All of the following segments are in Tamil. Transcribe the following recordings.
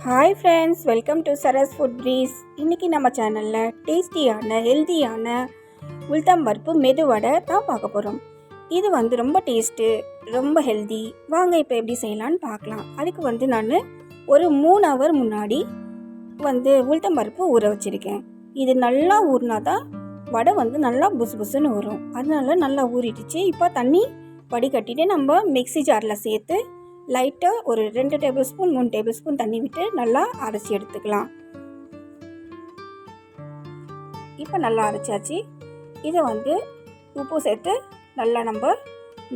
Hi friends, welcome to Saras food breeze. இன்றைக்கி நம்ம சேனலில் டேஸ்டியான ஹெல்த்தியான உளுத்தம்பருப்பு மெதுவடை தான் பார்க்க போகிறோம். இது ரொம்ப டேஸ்ட்டு, ரொம்ப ஹெல்தி. வாங்க இப்போ எப்படி செய்யலான்னு பார்க்கலாம். அதுக்கு நான் ஒரு 3 ஹவர் முன்னாடி உளுத்தம்பருப்பு ஊற வச்சுருக்கேன். இது நல்லா ஊறினா தான் வடை நல்லா புசு புசுன்னு வரும். அதனால நல்லா ஊறிடுச்சு. இப்போ தண்ணி வடிகட்டிட்டு நம்ம மிக்ஸி ஜாரில் சேர்த்து லைட்டாக ஒரு 2 டேபிள் ஸ்பூன் 3 டேபிள் ஸ்பூன் தண்ணி விட்டு நல்லா அரைச்சி எடுத்துக்கலாம். இப்போ நல்லா அரைச்சாச்சு. இதை உப்பு சேர்த்து நல்லா நம்ம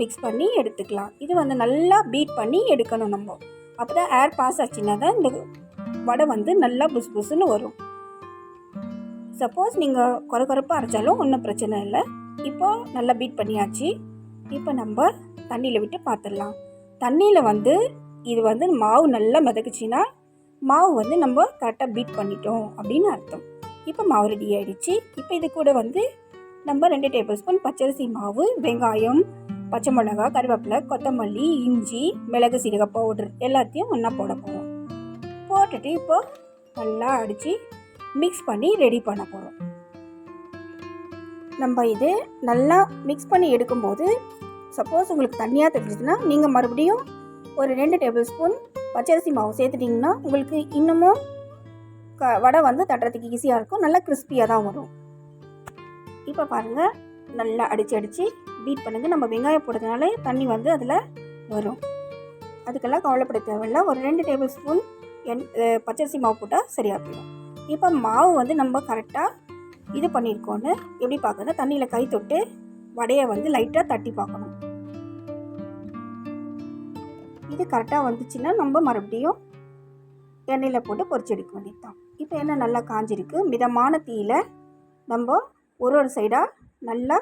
மிக்ஸ் பண்ணி எடுத்துக்கலாம். இது நல்லா பீட் பண்ணி எடுக்கணும். நம்ம அப்போ தான் ஏர் பாஸ் ஆச்சுன்னா தான் இந்த வடை நல்லா புசு புசுன்னு வரும். சப்போஸ் நீங்கள் குறைப்பாக அரைச்சாலும் ஒன்றும் பிரச்சனை இல்லை. இப்போ நல்லா பீட் பண்ணியாச்சு. இப்போ நம்ம தண்ணியில் விட்டு பார்த்துடலாம். தண்ணியில் இது மாவு நல்லா மிதக்குச்சின்னா மாவு நம்ம கரெக்டாக பீட் பண்ணிட்டோம் அப்படின்னு அர்த்தம். இப்போ மாவு ரெடி ஆகிடுச்சு. இப்போ இது கூட நம்ம 2 டேபிள் ஸ்பூன் பச்சரிசி மாவு, வெங்காயம், பச்சை மிளகா, கருவேப்பிலை, கொத்தமல்லி, இஞ்சி, மிளகு சீரக பவுடர் எல்லாத்தையும் ஒன்றா போட போகிறோம். போட்டுட்டு இப்போ நல்லா அடித்து மிக்ஸ் பண்ணி ரெடி பண்ண போகிறோம். நம்ம இது நல்லா மிக்ஸ் பண்ணி எடுக்கும்போது சப்போஸ் உங்களுக்கு தண்ணியாக தெரிஞ்சுதுன்னா நீங்கள் மறுபடியும் ஒரு 2 டேபிள் ஸ்பூன் பச்சரிசி மாவு சேர்த்துட்டிங்கன்னா உங்களுக்கு இன்னமும் வடை தட்டுறதுக்கு ஈஸியாக இருக்கும். நல்லா கிறிஸ்பியாக தான் வரும். இப்போ பாருங்கள், நல்லா அடித்து பீட் பண்ணுங்கள். நம்ம வெங்காயம் போடுறதுனால தண்ணி அதில் வரும். அதுக்கெல்லாம் கவலைப்பட தேவையில்லை. ஒரு 2 டேபிள் ஸ்பூன் பச்சரிசி மாவு போட்டால் சரியாக போயிடும். இப்போ மாவு நம்ம கரெக்டாக இது பண்ணியிருக்கோன்னு எப்படி பார்க்கணும், தண்ணியில் கை தொட்டு வடையை லைட்டாக தட்டி பார்க்கணும். இது கரெக்டாக வந்துச்சுன்னா நம்ம மறுபடியும் எண்ணெயில் போட்டு பொரிச்சு எடுக்க வேண்டியது தான். இப்போ எண்ணெய் நல்லா காஞ்சிருக்கு. மிதமான தீயில் நம்ம ஒரு சைடாக நல்லா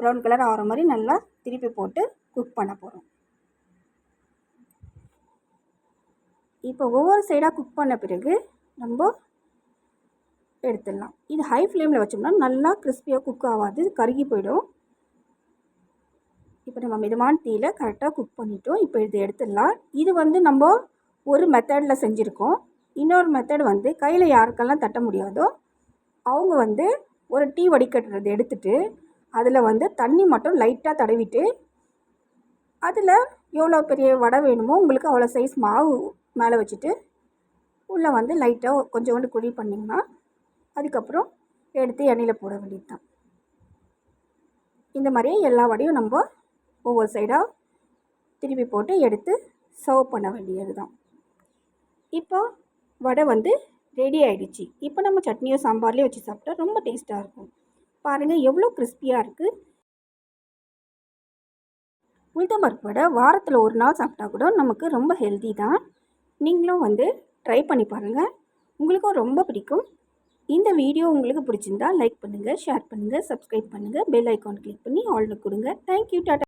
ப்ரௌன் கலர் ஆகிற மாதிரி நல்லா திருப்பி போட்டு குக் பண்ண போகிறோம். இப்போ ஒவ்வொரு சைடாக குக் பண்ண பிறகு நம்ம எடுத்துடலாம். இது ஹை ஃப்ளேமில் வச்சோம்னா நல்லா கிறிஸ்பியாக குக் ஆகாது, கருகி போயிடும். இப்போ நம்ம மிதமான தீயில் கரெக்டாக குக் பண்ணிட்டோம். இப்போ இது எடுத்துடலாம். இது நம்ம ஒரு மெத்தடில் செஞ்சுருக்கோம். இன்னொரு மெத்தட் கையில் யாருக்கெல்லாம் தட்ட முடியாதோ அவங்க ஒரு டீ வடிகட்டுறது எடுத்துகிட்டு அதில் தண்ணி மட்டும் லைட்டாக தடவிட்டு அதில் எவ்வளோ பெரிய வடை வேணுமோ உங்களுக்கு அவ்வளோ சைஸ் மாவு மேலே வச்சுட்டு உள்ளே லைட்டாக கொஞ்சோண்டு குழி பண்ணிங்கன்னா அதுக்கப்புறம் எடுத்து எண்ணெயில் போட வேண்டியது தான். இந்த மாதிரி எல்லா வடையும் நம்ம ஒவ்வொரு சைடாக திருப்பி போட்டு எடுத்து சர்வ் பண்ண வேண்டியது தான். இப்போ வடை ரெடி ஆகிடுச்சு. இப்போ நம்ம சட்னியோ சாம்பார்லேயோ வச்சு சாப்பிட்டா ரொம்ப டேஸ்ட்டாக இருக்கும். பாருங்கள் எவ்வளோ கிறிஸ்பியாக இருக்குது. உளுத்தம்பருப்பு வடை வாரத்தில் ஒரு நாள் சாப்பிட்டா கூட நமக்கு ரொம்ப ஹெல்தி தான். நீங்களும் ட்ரை பண்ணி பாருங்கள், உங்களுக்கும் ரொம்ப பிடிக்கும். இந்த வீடியோ உங்களுக்கு பிடிச்சிருந்தா லைக் பண்ணுங்கள், ஷேர் பண்ணுங்கள், சப்ஸ்கிரைப் பண்ணுங்கள், பெல் ஐக்கான் கிளிக் பண்ணி ஆல்னு கொடுங்க. தேங்க்யூ, டாடா.